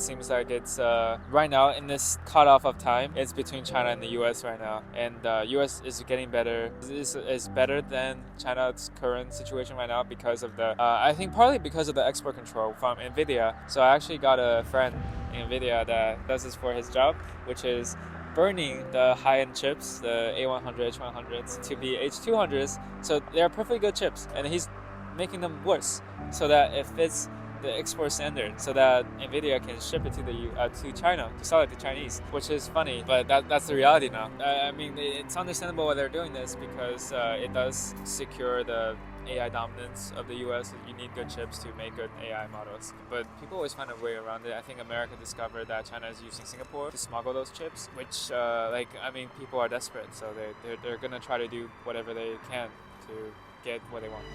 seems like it's right now in this cutoff of time, it's between China and the US right now. And US is getting better. Is better than China's current situation right now because of the, I think partly because of the export control from NVIDIA. So I actually got a friend in NVIDIA that does this for his job, which is burning the high-end chips, the A100, H100s, to be H200s. So they're perfectly good chips, and he's making them worse so that it fits the export standard, so that NVIDIA can ship it to China, to sell it to Chinese, which is funny, but that's the reality now. I mean, it's understandable why they're doing this because it does secure the AI dominance of the US. You need good chips to make good AI models. But people always find a way around it. I think America discovered that China is using Singapore to smuggle those chips, which, people are desperate. So they're going to try to do whatever they can to get what they want.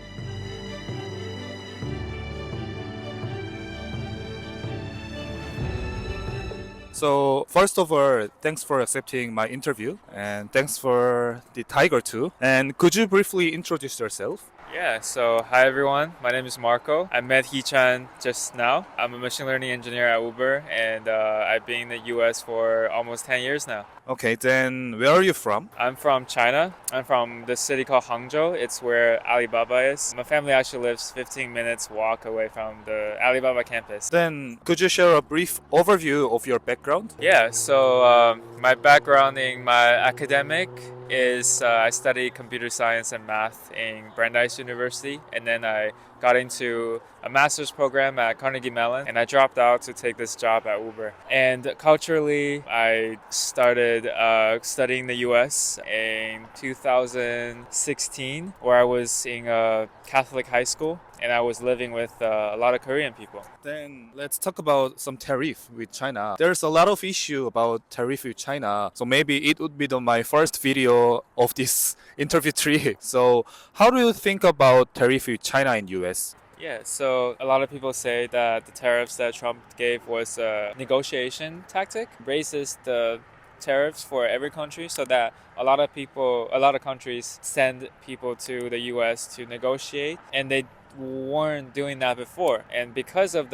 So first of all, thanks for accepting my interview, and thanks for the tiger too. And could you briefly introduce yourself? Yeah, so hi everyone, my name is Marco. I met Hee-chan just now. I'm a machine learning engineer at Uber, and I've been in the US for almost 10 years now. Okay, then where are you from? I'm from China. I'm from this city called Hangzhou. It's where Alibaba is. My family actually lives 15 minutes walk away from the Alibaba campus. Then could you share a brief overview of your background? Yeah, so my background in my academic is I studied computer science and math in Brandeis University, and then I got into a master's program at Carnegie Mellon, and I dropped out to take this job at Uber. And culturally, I started studying the US in 2016, where I was in a Catholic high school, and I was living with a lot of Korean people. Then let's talk about some tariff with China. There's a lot of issue about tariff with China, so maybe it would be my first video of this interview tree. So how do you think about tariff with China and US? Yeah, so a lot of people say that the tariffs that Trump gave was a negotiation tactic, raises the tariffs for every country so that a lot of countries send people to the US to negotiate, and they weren't doing that before. And because of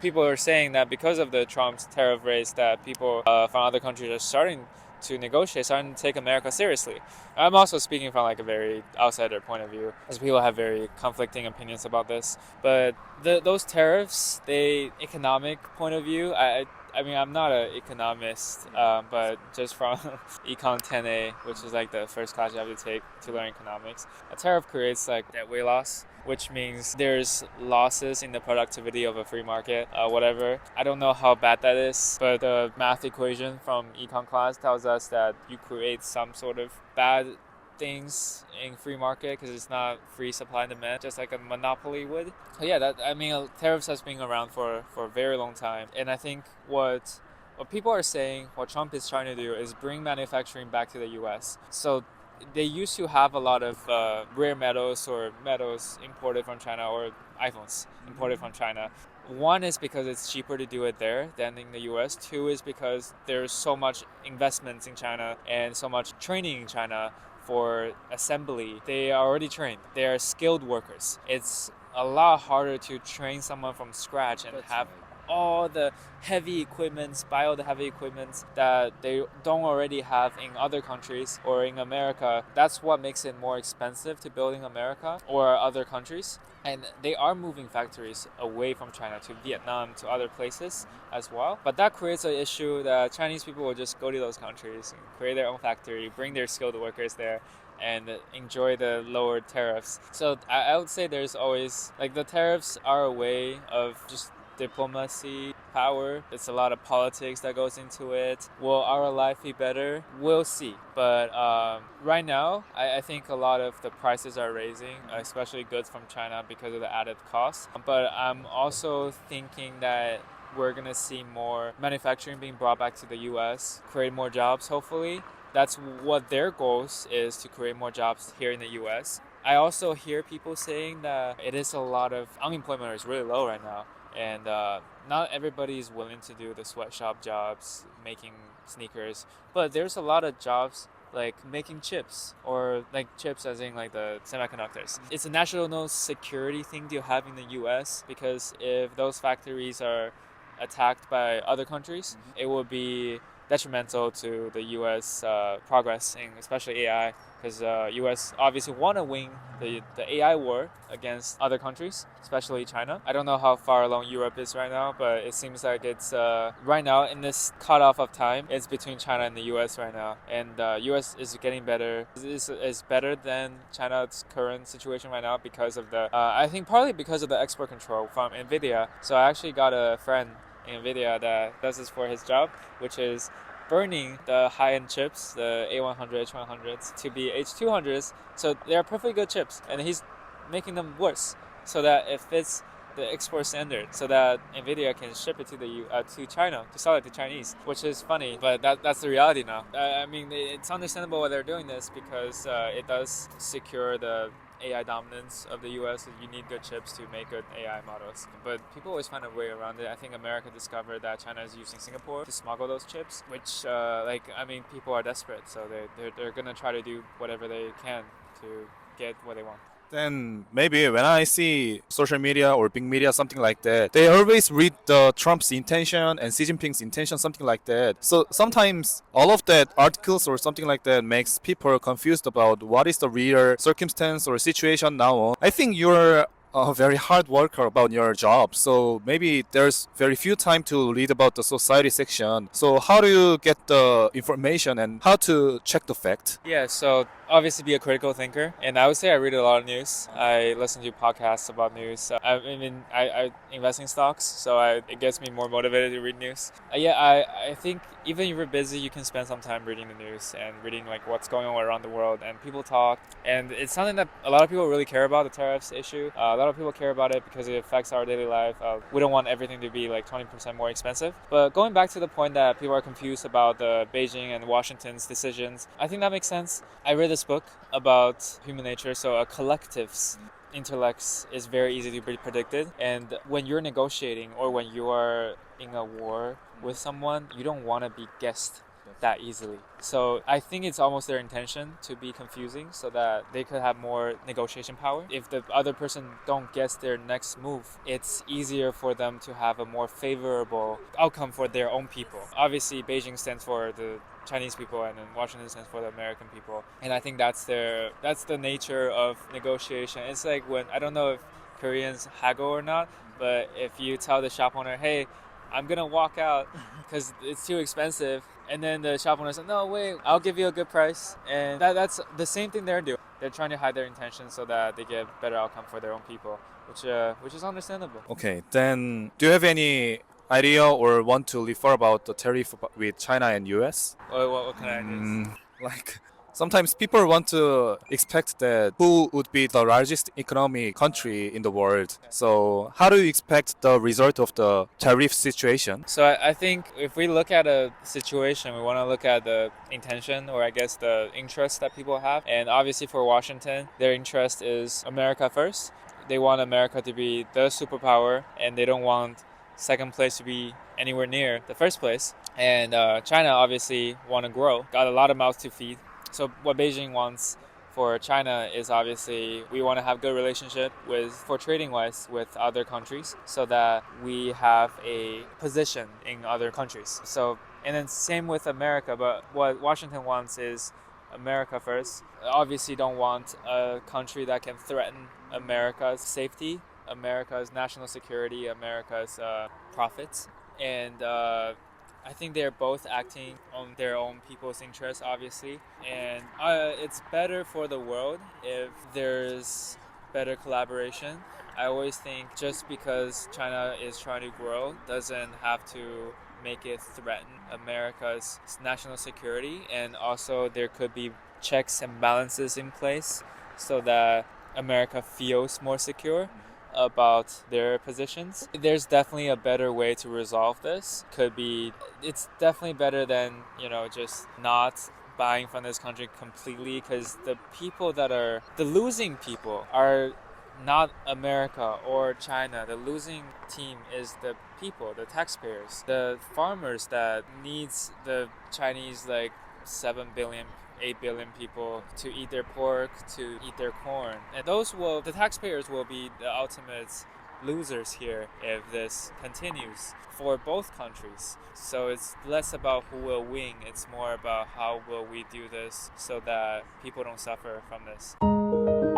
people are saying that because of the Trump's tariff raise, that people from other countries are starting to negotiate, starting to take America seriously. I'm also speaking from like a very outsider point of view, as people have very conflicting opinions about this. But those tariffs, economic point of view, I mean, I'm not an economist, but just from Econ 10A, which is like the first class you have to take to learn economics, a tariff creates like debt weight loss, which means there's losses in the productivity of a free market, whatever. I don't know how bad that is, but the math equation from econ class tells us that you create some sort of bad things in free market because it's not free supply and demand, just like a monopoly would. So yeah, tariffs has been around for a very long time, and I think what people are saying, what Trump is trying to do is bring manufacturing back to the US. So they used to have a lot of rare metals or metals imported from China, or iPhones imported from China. One is because it's cheaper to do it there than in the US. Two is because there's so much investments in China and so much training in China for assembly. They are already trained. They are skilled workers. It's a lot harder to train someone from scratch and have all the heavy equipment, buy all the heavy equipment that they don't already have in other countries or in America. That's what makes it more expensive to build in America or other countries. And they are moving factories away from China to Vietnam, to other places as well. But that creates an issue that Chinese people will just go to those countries and create their own factory, bring their skilled workers there, and enjoy the lower tariffs. So I would say there's always, like, the tariffs are a way of just diplomacy, power. It's a lot of politics that goes into it. Will our life be better? We'll see. But right now, I think a lot of the prices are raising, especially goods from China, because of the added cost. But I'm also thinking that we're going to see more manufacturing being brought back to the US, create more jobs, hopefully. That's what their goals is, to create more jobs here in the US. I also hear people saying that it is a lot of unemployment is really low right now. And not everybody is willing to do the sweatshop jobs, making sneakers. But there's a lot of jobs like making chips, or like chips as in like the semiconductors. It's a national security thing to have in the US, because if those factories are attacked by other countries, it would be detrimental to the U.S. Progress in especially AI, because U.S. obviously want to win the AI war against other countries, especially China. I don't know how far along Europe is right now, but it seems like it's right now in this cutoff of time, it's between China and the U.S. right now, and U.S. is getting better. Is better than China's current situation right now because of the I think partly because of the export control from NVIDIA. So I actually got a friend in NVIDIA that does this for his job, which is burning the high-end chips, the A100, H100s, to be H200s. So they're perfectly good chips, and he's making them worse so that it fits the export standard, so that NVIDIA can ship it to China, to sell it to Chinese, which is funny, but that's the reality now. I mean, it's understandable why they're doing this because it does secure the AI dominance of the US. You need good chips to make good AI models, but people always find a way around it. I think America discovered that China is using Singapore to smuggle those chips, which people are desperate, so they're gonna try to do whatever they can to get what they want. Then maybe when I see social media or big media, something like that, they always read the Trump's intention and Xi Jinping's intention, something like that. So sometimes all of that articles or something like that makes people confused about what is the real circumstance or situation now on. I think you're a very hard worker about your job, so maybe there's very few time to read about the society section. So how do you get the information and how to check the fact? Yeah, so obviously be a critical thinker, and I would say I read a lot of news. I listen to podcasts about news. I invest in stocks, so it gets me more motivated to read news. I think even if you're busy, you can spend some time reading the news and reading like what's going on around the world, and people talk, and it's something that a lot of people really care about, the tariffs issue. A lot of people care about it because it affects our daily life. We don't want everything to be like 20% more expensive. But going back to the point that people are confused about the Beijing and Washington's decisions, I think that makes sense. I read this book about human nature, so a collective's intellects is very easy to be predicted, and when you're negotiating or when you are in a war with someone, you don't want to be guessed that easily. So I think it's almost their intention to be confusing so that they could have more negotiation power. If the other person don't guess their next move, it's easier for them to have a more favorable outcome for their own people. Obviously, Beijing stands for the Chinese people, and then Washington stands for the American people. And I think that's the nature of negotiation. It's like when, I don't know if Koreans haggle or not, but if you tell the shop owner, hey, I'm gonna walk out because it's too expensive, and then the shop owner says, no, wait, I'll give you a good price. And that's the same thing they're doing. They're trying to hide their intentions so that they get better outcome for their own people, which is understandable. Okay, then do you have any idea or want to refer about the tariff with China and US? What kind of ideas? Like sometimes people want to expect that who would be the largest economic country in the world. So how do you expect the result of the tariff situation? So I think if we look at a situation, we want to look at the intention, or I guess the interest that people have. And obviously for Washington, their interest is America first. They want America to be the superpower, and they don't want second place to be anywhere near the first place. And China obviously want to grow, got a lot of mouths to feed. So what Beijing wants for China is obviously we want to have good relationship for trading wise with other countries, so that we have a position in other countries. So, and then same with America, but what Washington wants is America first. Obviously don't want a country that can threaten America's safety, America's national security, America's profits. And I think they're both acting on their own people's interests, obviously. And it's better for the world if there's better collaboration. I always think just because China is trying to grow doesn't have to make it threaten America's national security. And also there could be checks and balances in place so that America feels more secure about their positions. There's definitely a better way to resolve this. It's definitely better than, just not buying from this country completely, because the losing people are not America or China. The losing team is the people, the taxpayers, the farmers that needs the Chinese 7 billion 8 billion people to eat their pork, to eat their corn. And the taxpayers will be the ultimate losers here if this continues for both countries. So it's less about who will win, it's more about how will we do this so that people don't suffer from this.